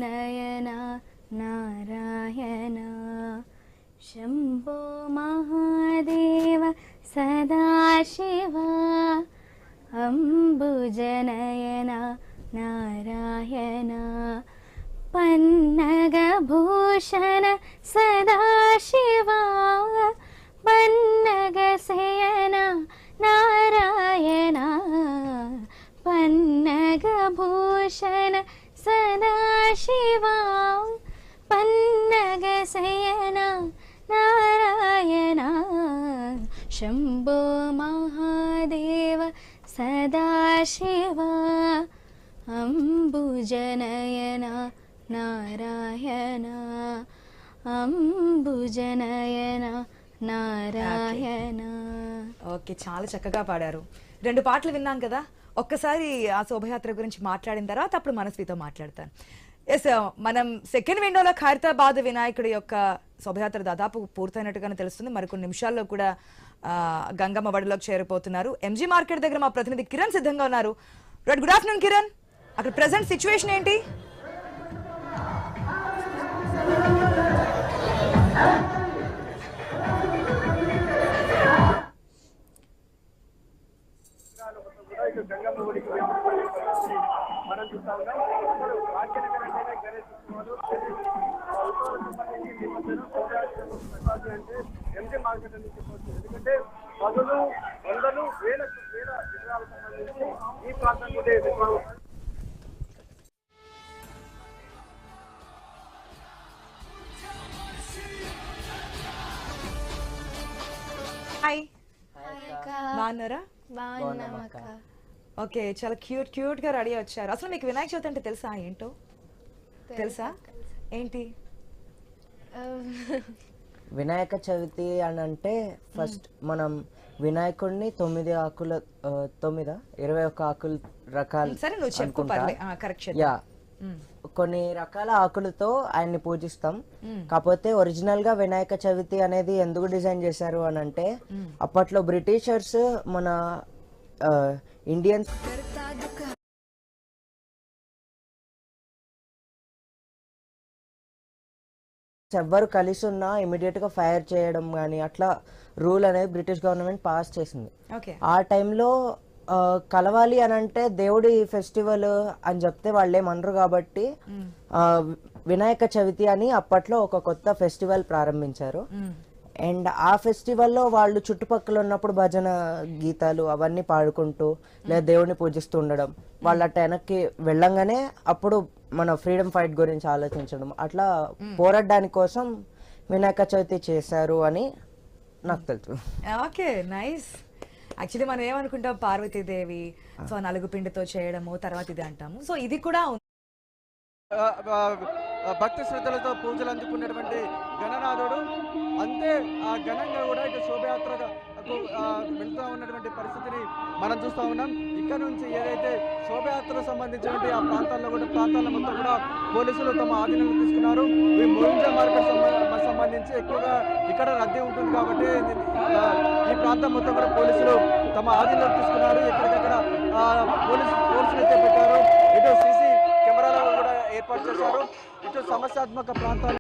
Naina Narayan Shambho Mahadev Sadashiva अम्बुजनयना Narayan पन्नगभूषण Sadashiva पन्नगशयन Narayan पन्नगभूषण Sadashiva पन्नगशयन Narayan Shambho Mahadev Sadashiva अम्बुजनयन Narayan अंबुजनयन Narayana. Okay, చాలా చక్కగా పాడారు. 2 పాటలు విన్నాం కదా. ఒక్కసారి ఆ శోభయాత్ర గురించి మాట్లాడిన తర్వాత అప్పుడు మనస్వితో మాట్లాడతాను. ఎస్, మనం సెకండ్ విండోలో ఖైరతాబాద్ వినాయకుడి యొక్క శోభయాత్ర దాదాపు పూర్తయినట్టుగానే తెలుస్తుంది. మరికొన్ని నిమిషాల్లో కూడా గంగమ్మ వడిలోకి చేరిపోతున్నారు. ఎంజీ మార్కెట్ దగ్గర మా ప్రతినిధి కిరణ్ సిద్ధంగా ఉన్నారు. గుడ్ ఆఫ్టర్నూన్ కిరణ్, అక్కడ ప్రెసెంట్ సిచ్యువేషన్ ఏంటి? గంగమ్మ ఒడికి మనం చూస్తా ఉన్నాం. ఎంజీ మార్కెట్ అని చెప్పవచ్చు. ఎందుకంటే పదులు వందలు వేల విగ్రహాలకు సంబంధించి ఈ ప్రాంతంలో హాయ్, బాగున్నారా? బాగున్నామక్క. ఓకే, చాలా క్యూట్ గా రెడీ వచ్చారు. అసలు మీకు వినాయక చవితి అంటే తెలుసా? ఏంటో తెలుసా? ఏంటి వినాయక చవితి అని అంటే ఫస్ట్ మనం వినాయకుడిని 9 ఆకుల 21 ఆకుల రకాలు కొన్ని రకాల ఆకులతో ఆయన్ని పూజిస్తాం. కాకపోతే ఒరిజినల్ గా వినాయక చవితి అనేది ఎందుకు డిజైన్ చేశారు అని అంటే అప్పట్లో బ్రిటిషర్స్ మన ఇండియన్స్ ఎవ్వరు కలిసి ఉన్నా ఇమీడియట్ గా ఫైర్ చేయడం కానీ అట్లా రూల్ అనేది బ్రిటిష్ గవర్నమెంట్ పాస్ చేసింది. ఆ టైంలో కలవాలి అని అంటే దేవుడి ఫెస్టివల్ అని చెప్తే వాళ్ళు ఏమనరు కాబట్టి వినాయక చవితి అని అప్పట్లో ఒక కొత్త ఫెస్టివల్ ప్రారంభించారు. అండ్ ఆ ఫెస్టివల్లో వాళ్ళు చుట్టుపక్కల ఉన్నప్పుడు భజన గీతాలు అవన్నీ పాడుకుంటూ లేదా దేవుడిని పూజిస్తూ ఉండడం, వాళ్ళ వెనక్కి వెళ్ళంగానే అప్పుడు మన ఫ్రీడమ్ ఫైట్ గురించి ఆలోచించడం, అట్లా పోరాడడానికి కోసం వినాయక చవితి చేశారు అని నాకు తెలుసు. Okay, nice. యాక్చువల్లీ మనం ఏమనుకుంటాం, పార్వతీదేవి సో నలుగు పిండితో చేయడము తర్వాత ఇది అంటాము. సో ఇది కూడా భక్తి శ్రద్ధలతో పూజలు అందుకున్నటువంటి గణనాథుడు అంతే ఆ ఘనంగా కూడా ఇటు శోభయాత్రగా వెళ్తూ ఉన్నటువంటి పరిస్థితిని మనం చూస్తూ ఉన్నాం. ఇక్కడ నుంచి ఏదైతే శోభయాత్రకు సంబంధించినటువంటి ఆ ప్రాంతాల్లో మొత్తం కూడా పోలీసులు తమ ఆధీనంలో తీసుకున్నారు. ఈ మోయింజా మార్కెట్ సంబంధించి ఎక్కువగా ఇక్కడ రద్దీ ఉంటుంది కాబట్టి ఈ ప్రాంతం మొత్తం కూడా పోలీసులు తమ ఆధీనంలో తీసుకున్నారు. ఎక్కడికక్కడ పోలీసులు అయితే పెట్టారు. ఇటు సీసీ కెమెరాలు కూడా ఏర్పాటు చేశారు. ఇటు సమస్యాత్మక ప్రాంతాలు